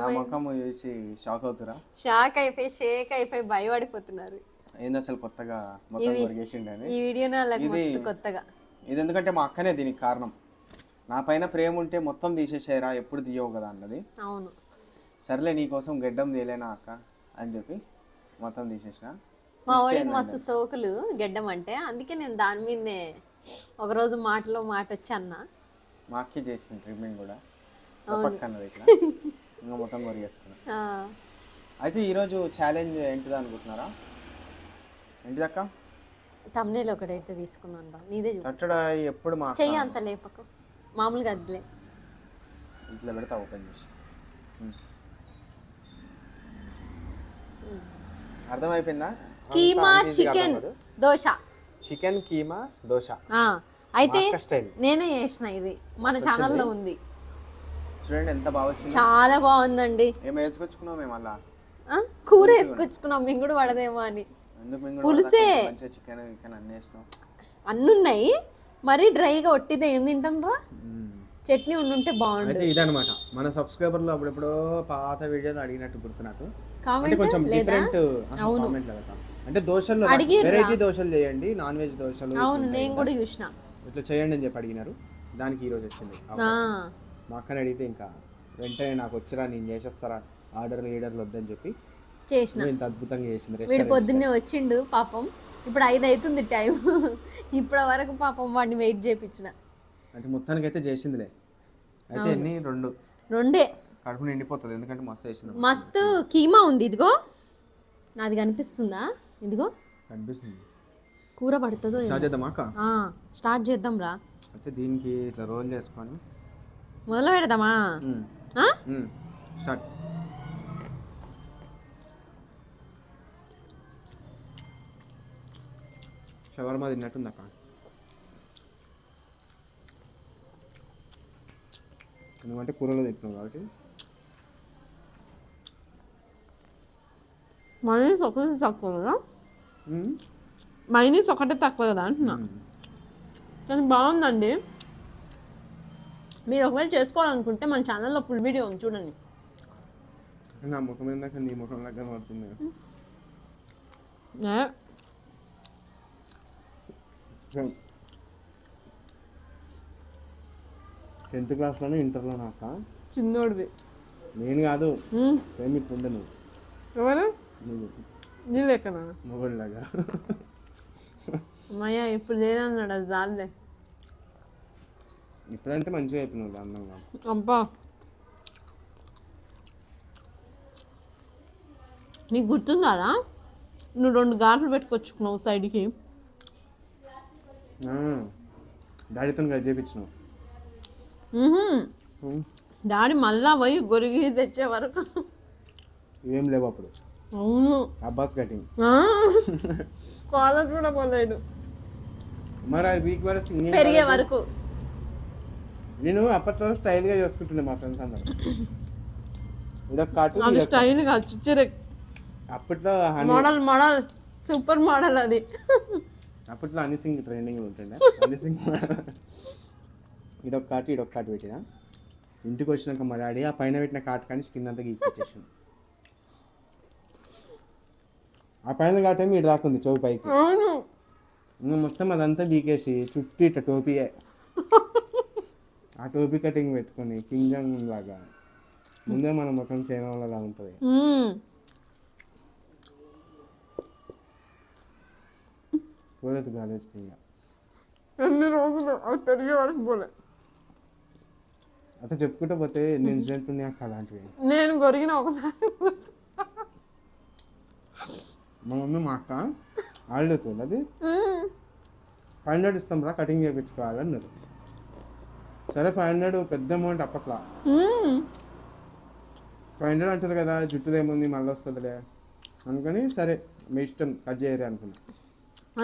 నా ముఖం చూసి షాక్ అవుతురా? షాక్ అయిపోయి షేక్ అయిపోయి భయపడిపోతున్నారు. ఏంది అసలు కొత్తగా మొత్తం కొరిగేసిండని ఈ వీడియో నాకు మస్తు కొత్తగా. ఇది ఎందుకంటే మా అక్కనే దీనికి కారణం. నా పైన ప్రేమ ఉంటే మొత్తం తీసేసేరా, ఎప్పుడు తీయవు కదా అన్నది. అవును, సర్లే నీకోసం గెడ్డం తీయలేనా అక్క అని చెప్పి మొత్తం తీసేసిన. మా వాడికి మస్తు సోకులు గెడ్డం అంటే, అందుకే నేను దాని మీదనే ఒకరోజు మాటలో మాట వచ్చి అన్న. మా అక్కే చేసింది ట్రీట్మెంట్ కూడా, పక్కన్నది ఇట్లా ఇంకా మొత్తం కొరిగేసుకున్నా. అయితే ఈరోజు ఛాలెంజ్ ఏంటిదా అనుకుంటున్నారా? ఏంటిదక్క? తమ్నేల్ ఒకటైతే తీసుకున్నాను రా, నీదే కట్టడా ఎప్పుడు మా చెయ్యి అంత లేపకు, మామూలుగా అదిలే ఇట్లా పెడతా ఓపెన్ చేసి. అర్థమైపోయిందా? కీమా చికెన్ దోశ. చికెన్ కీమా దోశ అయితే నేనే చేసిన, ఇది మన ఛానల్లో ఉంది. చూడండి ఎంత బాగా వచ్చింది, చాలా బాగుందండి. ఏం వేసుకొచ్చుకున్నాం మేము అలా, కూర వేసుకొచ్చుకున్నాం మేము కూడా పడదేమో అని. పులుసే చికెన్ అన్నీ వేసినాం, అన్ని ఉన్నాయి. మరీ డ్రైగా ఒట్టిదే ఏం తింటాం రా, చట్నీ ఉండుంటే బాగుంటుంది. అయితే ఇదన్నమాట మన సబ్స్క్రైబర్లు అప్పుడెప్పుడో పాత వీడియోలు అడిగినట్టు గుర్తు నాకు. అంటే కొంచెం డిఫరెంట్ కామెంట్ లేదా, అంటే దోశల్లో వెరైటీ దోశలు చేయండి, నాన్ వెజ్ దోశలు. అవును, నేను కూడా చూసిన, ఇట్లా చేయండి అని చెప్పి అడిగినారు. దానికి ఈ రోజు వచ్చింది. మా అక్కని అడిగితే ఇంకా వెంటనే నాకు వచ్చిరా, నేను చేసేస్తారా, లీడర్లు వద్దని చెప్పి చేసిన. ఇంత అద్భుతంగా చేసింది. వీడు పొద్దున్నే వచ్చిండు పాపం, ఇప్పుడు 5 అవుతుంది టైం. ఇప్పటి వరకు పాపం వాడిని వెయిట్ చేయించిన. అంటే మొత్తానికి అయితే చేసిందిలే. అయితే ఎన్ని రెండే కడుపు నిండిపోతుంది, ఎందుకంటే మస్తు చేసింది. మస్తు కీమా ఉంది. ఇదిగో నాది కనిపిస్తుందా? ఇదిగో కనిపిస్తుంది. కూర పడుతుందో. స్టార్ట్ చేద్దామా అక్క? స్టార్ట్ చేద్దాం రా. అయితే దీనికి ఇట్లా రోల్ చేసుకొని మొదలు పెడదామా? స్టార్ట్. షవర్మా తిన్నట్టుంది అక్క. ఎందుకంటే కూరలో తింటున్నాం కాబట్టి. మైనీస్ ఒకటి తక్కువ కదా, మైనీస్ ఒకటే తక్కువ కదా అంటున్నా. కానీ బాగుందండి. మీరు ఒకవేళ చేసుకోవాలనుకుంటే మన ఛానల్లో ఫుల్ వీడియో ఉంది, చూడండి. నా ముఖం ఏందాక నీ ముఖం దగ్గర పడుతుంది. 10th క్లాస్లోనే ఇంటర్లో నాక చిన్నోడివి. నేను కాదు, సేమ్ ఇట్లుండే నువ్వు. ఎవరు? నువ్వు నీ లెక్కనా? మొగోళ్ళలాగా. అమ్మయ్య ఇప్పుడు లేనన్నాడు, అది దానిలే. ఇప్పుడంటే మంచిగా అయిపోయినావు అందంగా. అబ్బా, నీకు గుర్తుందారా నువ్వు 2 గాట్లు పెట్టుకొచ్చుకున్నావు సైడ్కి. డాడీతో కలిసి చేయించినావు. డాడీ మళ్ళా పోయి గొరిగి తెచ్చే వరకు ఏం లేవు అప్పుడు. అవును, అబ్బాస్ కటింగ్. కాలేజ్ కూడా పోలేడు మరి అది వీక్ వరకు పెరిగే వరకు. నేను అప్పట్లో స్టైల్గా చేసుకుంటుండే మా ఫ్రెండ్స్ అందరూ. ఇదొక కాటు, అది స్టైల్ కాదు, చుచ్చరే. అప్పట్లో మోడల్ సూపర్ మోడల్ అది. అప్పట్లో హనీ సింగ్ ట్రైనింగ్ ఉంటుండే. హనీ సింగ్ ఇడొక కాటు పెట్టిన. ఇంటికి వచ్చినాక మా డాడీ ఆ పైన పెట్టిన కాటు కానీ స్కిన్ అంతా గీకెట్టేసాడు. ఆ పైన కాటేమో ఇటు దాకుంది చెవి పైకి. ఇంకా మొత్తం అదంతా గీకేసి చుట్టూ ఇట్లా టోపీయే. ఆ టోపీ కటింగ్ పెట్టుకొని కింగ్ లాగా ముందే మన ముఖం చేయడం వల్ల ఉంటుంది. పోలేదు కాలేజ్కి ఇంకా ఎన్ని రోజులు అది పెరిగే వరకు పోలే. అట్లా చెప్పుకుంటూ పోతే ఎన్ని ఇన్సిడెంట్ ఉన్నాయి అక్క అలాంటివి. నేను కొరిగిన ఒకసారి మా మమ్మీ మా అక్క హాలిడేస్ అది 500 ఇస్తాం రా కటింగ్ చేయించుకోవాలి అన్నారు. సరే 500 పెద్ద అమౌంట్ అప్పట్లో. 500 అంటారు కదా, జుట్టుదేముంది మళ్ళీ వస్తుందిలే అనుకుని సరే మీ ఇష్టం కట్ చేయరు అనుకున్నా.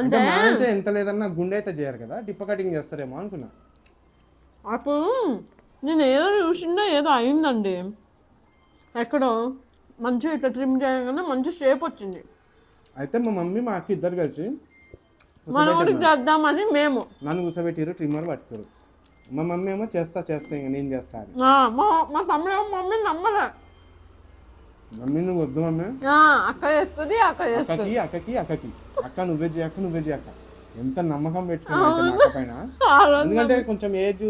అంటే ఎంత లేదన్నా గుండె అయితే చేయరు కదా, టిప్ప కటింగ్ చేస్తారేమో అనుకున్నా. అప్పుడు నేను ఏదో చూసినా ఏదో అయిందండి ఎక్కడో, మంచిగా ఇట్లా ట్రిమ్ చేయగానే మంచి షేప్ వచ్చింది. అయితే మా మమ్మీ మా అక్క ఇద్దరు కలిసి మన ఊరికి చేద్దామని మేము నన్ను కూర్చోబెట్టారు, ట్రిమ్మర్ పట్టుకోరు. మా మమ్మీ ఏమో చేస్తా ఇంక నేను చేస్తా అని. మా తమ్ముడు మమ్మీ నమ్మలే. మమ్మీ నువ్వు వద్దు మమ్మీ, అక్క చేస్తుంది, అక్కకి అక్క నువ్వే చేయి అక్క. ఎంత నమ్మకం పెట్టుకున్నా అక్క పైన. ఎందుకంటే కొంచెం ఏజ్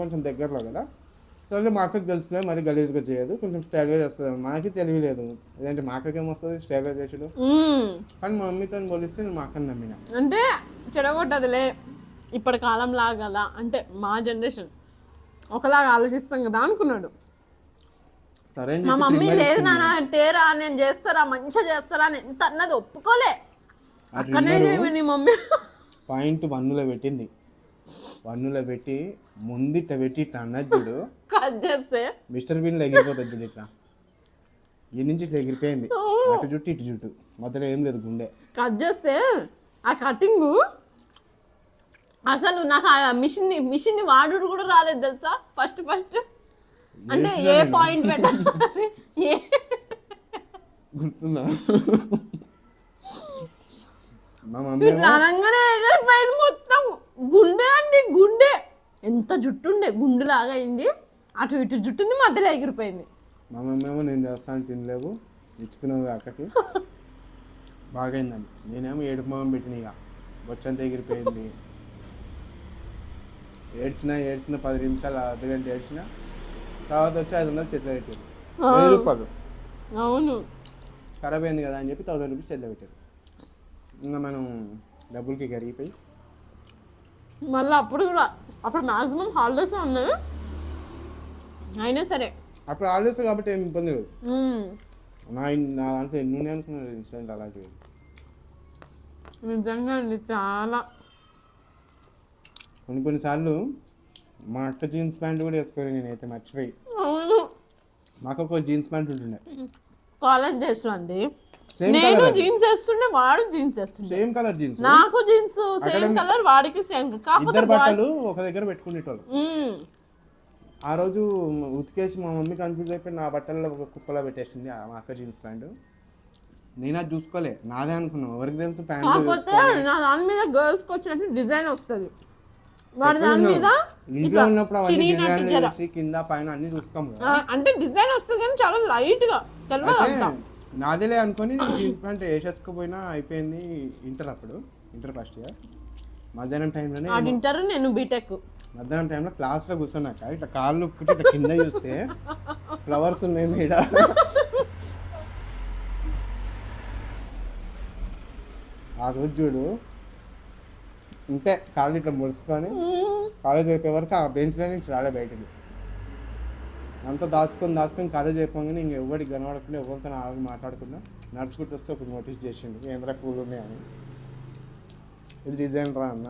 కొంచెం దగ్గరలో కదా, సరే మా అక్కకి తెలుసులే, మరి గలీజ్గా చేయదు, కొంచెం స్టైల్గా చేస్తుంది. మనకి తెలియలేదు లేదంటే మా అక్కకి ఏమొస్తుంది స్టైల్గా చేసుడు. కానీ మా మమ్మీతో పోలిస్తే నేను మా అక్కని నమ్మిన. అంటే చెడగొట్టదులే, ఇప్పటి కాలం లాగా కదా, అంటే మా జనరేషన్ ఒకలాగా ఆలోచిస్తాం కదా అనుకున్నాడు. సరే మా మమ్మీ లేదు నాన్న తేరా, నేను చేస్తారా మంచిగా చేస్తారా అని ఎంత అన్నది ఒప్పుకోలే. అక్కనే నీ మమ్మీ పాయింట్ 1లో పెట్టింది, 1లో పెట్టి ముందిట పెట్టి ఇట్లా అన్నది చూడు, కట్ చేస్తే మిస్టర్ బీన్ ఎగిరిపోతుంది చూడు, ఇట్లా ఈ నుంచి ఇట్లా ఎగిరిపోయింది, అటు జుట్టు ఇటు జుట్టు మొదలు ఏం లేదు గుండె. కట్ చేస్తే ఆ కటింగ్ అసలు నాకు ఆ మిషన్ వాడు కూడా రాలేదు తెలుసా. ఫస్ట్ అంటే ఏ పాయింట్ పెట్టాలి గుర్తుందా? మా మమ్మీ మొత్తం గుండె ఎంత జుట్టు ఉండే గుండెలాగా అయింది, అటు ఇటు జుట్టుంది మధ్యలో ఎగిరిపోయింది. మా మమ్మీ ఏమో నేను చేస్తాను తినలేవు ఇచ్చుకున్నావు అక్కకి బాగైందని, నేనేమో ఏడుపు మొహం పెట్టిన, ఇక బొచ్చంతా ఎగిరిపోయింది. ఏడ్చిన 10 నిమిషాలు అర్ధగంట ఏడ్చిన తర్వాత వచ్చి 500 చేతిలో పెట్టారు, 1000 రూపాయలు. అవును, ఖరాబ్ అయింది కదా అని చెప్పి 1000 రూపీస్ చేతిలో పెట్టారు. ఇంకా మనం డబ్బులకి కరిగిపోయి మళ్ళీ అప్పుడు మ్యాక్సిమం హాలిడేస్ ఉన్నాయి అయినా సరే, అప్పుడు హాలిడేస్ కాబట్టి ఏం ఇబ్బంది లేదు. నా దాంట్లో ఎన్ని ఉన్నాయి అనుకున్నారు ఇన్సిడెంట్ అలాంటివి. నిజంగా అండి చాలా. కొన్నిసార్లు మా అక్క జీన్స్ ప్యాంట్ కూడా వేసుకోవాలి, నేనైతే మర్చిపోయి. అవును, మాకు ఒక జీన్స్ ప్యాంట్ ఉంటుండే కాలేజ్ డేస్ లో అండి. నేను జీన్స్ వేస్తుండే, వాడు జీన్స్ వేస్తుండే, సేమ్ కలర్ జీన్స్, నాకు జీన్స్ సేమ్ కలర్, వాడికి సేమ్. ఇద్దరు బట్టలు ఒక దగ్గర పెట్టుకునేటోళ్ళు. ఆ రోజు ఉతికేసి మా మమ్మీ కన్ఫ్యూజ్ అయిపోయి నా బట్టల్లో ఒక కుప్పలా పెట్టేసింది మా అక్క జీన్స్ ప్యాంటు. నేను అది చూసుకోలే, నాదే అనుకున్నాను, ఎవరికి తెలుసు ప్యాంట్. కాకపోతే నా దాని మీద గర్ల్స్కి వచ్చినట్టు డిజైన్ వస్తుంది, వాడి దాని మీద ఇంట్లో ఉన్నప్పుడు అవన్నీ డిజైన్ చేసి కింద పైన అన్ని చూసుకోము కదా, అంటే డిజైన్ వస్తుంది కానీ చాలా లైట్ గా తెలియదు. నాదేలే అనుకొని జీన్స్ ప్యాంట్ వేసేసుకోపోయినా అయిపోయింది. ఇంటర్ ఫస్ట్ ఇయర్ మధ్యాహ్నం టైంలోనే, ఇంటర్ నేను బీటెక్. మధ్యాహ్నం టైంలో క్లాస్లో కూర్చున్నాక ఇట్లా కాళ్ళు ఉప్పుకుంటే ఇట్లా కింద చూస్తే ఫ్లవర్స్ ఉన్నాయి మీద. ఆ రోజు చూడు ఇంతే కాళ్ళు ఇట్లా ముడుచుకొని కాలేజ్ అయిపోయే వరకు ఆ బెంచ్లో నుంచి రాలే బయటకి. అంతా దాచుకొని కాలేజ్ అయిపోగానే ఇంక ఎవరికి కనబడకుండా ఎవరితో ఆగి మాట్లాడకుండా నడుచుకుంటూ వస్తే ఒక నోటీస్ చేసిండు, ఏంద్రా కూల్ ఉన్నాయని. ఇది డిజైన్ రా అన్న.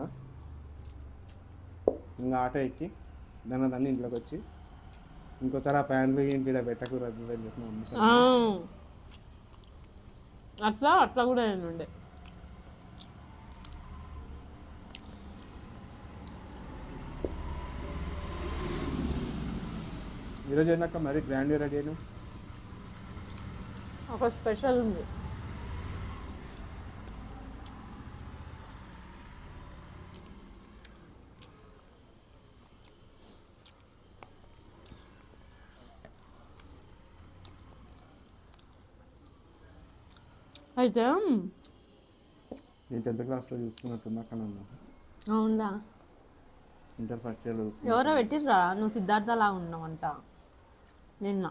ఇంకా ఆటో ఎక్కి దాన్ని ఇంట్లోకి వచ్చి ఇంకోసారి ఆ ప్యాంట్లు ఏంటి ఇక్కడ పెట్టకూడదు అని చెప్పి అట్లా కూడా ఉండే. ఈరోజు ఏందాక మరి గ్రాండ్ రెడీ అయినా ఒక స్పెషల్ ఉంది. అయితే నేను 10th క్లాస్లో చూసుకున్నట్టున్నా కానీ అవునా, ఇంటర్ ఫస్ట్ ఇయర్లో చూసుకున్నా. ఎవరో పెట్టిర్రా నువ్వు సిద్ధార్థలా ఉన్నావంట నిన్న.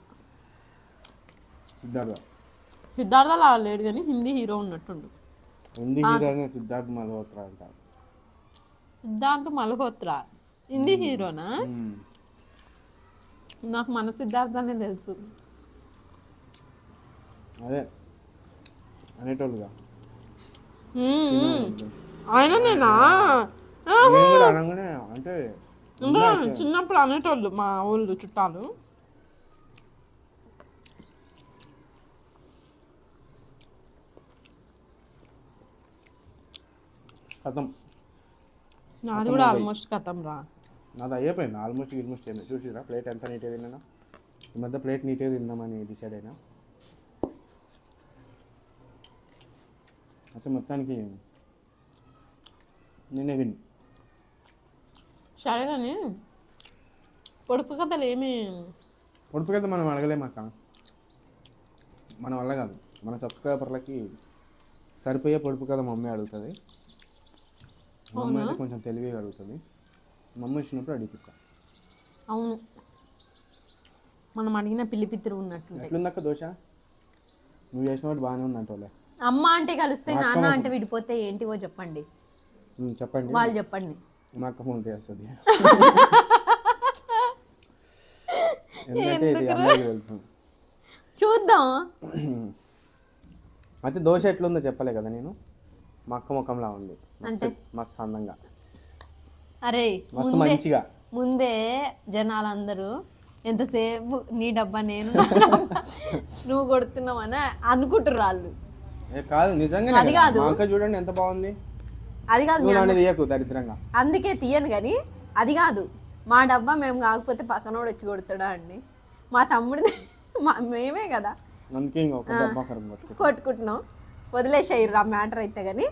సిద్ధార్థలా లేడు కానీ హిందీ హీరో ఉన్నట్టుండు. హిందీ హీరోనే సిద్ధార్థ్ మల్హోత్రా అంటారు. సిద్ధార్థ్ మల్హోత్రా హిందీ హీరోనా? నాకు మన సిద్ధార్థ్ అనే తెలుసు. అదే అనేటోళ్ళుగా ఆయన నేనా అనగానే అంటే చిన్నప్పుడు అనేటోళ్ళు మా ఊళ్ళు చుట్టాలు. కథం నాది కూడా ఆల్మోస్ట్ కథం రా. నాది అయిపోయింది ఆల్మోస్ట్ ఏమి చూసిరా. ప్లేట్ ఎంత నీట్గా తిన్నా, ఈ మధ్య ప్లేట్ నీట్గా తిందామని డిసైడ్ అయినా. అయితే మొత్తానికి నేనే విన్. సరే కానీ పొడుపు కథలు ఏమి పొడుపు కదా మనం అడగలేమాక, మన వల్ల కాదు. మన సబ్స్క్రైబర్లకి సరిపోయే పొడుపు కదా మమ్మీ అడుగుతుంది. మమ్మీ అయితే కొంచెం తెలివిగా అడుగుతుంది. మమ్మీ ఇచ్చినప్పుడు అడిగిస్తా. అవును, మనం అడిగిన పిల్లి పిత్తురు ఉన్నట్టు. ఎట్లుందక్క దోశ? నువ్వు చేసినప్పుడు బాగానే ఉందంటే. అమ్మ అంటే కలిస్తే నాన్న అంటే విడిపోతే ఏంటివో చెప్పండి. చెప్పండి, వాళ్ళు చెప్పండి. మా అక్క ఫోన్ చేస్తుంది. ఎందుకంటే ఇది అందరికీ తెలుసు. చూద్దాం. అయితే దోశ ఎట్లుందో చెప్పలే కదా నేను. మా అక్క ముఖంలా ఉంది, అంటే మస్తు అందంగా, అరే మస్తు మంచిగా. ముందే జనాలందరూ ఎంతసేపు నీ డబ్బా నేను నువ్వు కొడుతున్నావని అనుకుంటారు వాళ్ళు. కాదు నిజంగా, అది కాదు. మా అక్క చూడండి ఎంత బాగుంది. అది కాదు, తీయకు దరిద్రంగా. అందుకే తీయను కానీ అది కాదు. మా డబ్బా మేము కాకపోతే పక్కనోడు వచ్చి కొడతాడా అండి? మా తమ్ముడిది మేమే కదా అందుకే ఇంకొక డబ్బా కొట్టుకుంటున్నాం. వదిలేసేయరు ఆ మ్యాటర్ అయితే. కానీ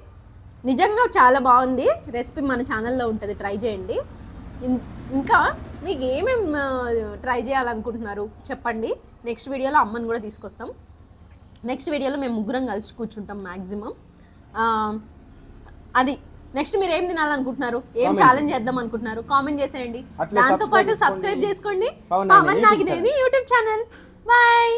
నిజంగా చాలా బాగుంది రెసిపీ. మన ఛానల్లో ఉంటుంది, ట్రై చేయండి. ఇంకా మీకు ఏమేమి ట్రై చేయాలనుకుంటున్నారు చెప్పండి. నెక్స్ట్ వీడియోలో అమ్మని కూడా తీసుకొస్తాం. నెక్స్ట్ వీడియోలో మేము ముగ్గురం కలిసి కూర్చుంటాం మ్యాక్సిమం. అది నెక్స్ట్ మీరు ఏం తినాలనుకుంటున్నారు, ఏం ఛాలెంజ్ చేద్దాం అనుకుంటున్నారు కామెంట్ చేసేయండి. దాంతోపాటు సబ్స్క్రైబ్ చేసుకోండి Pavan Nagineni YouTube channel. Bye.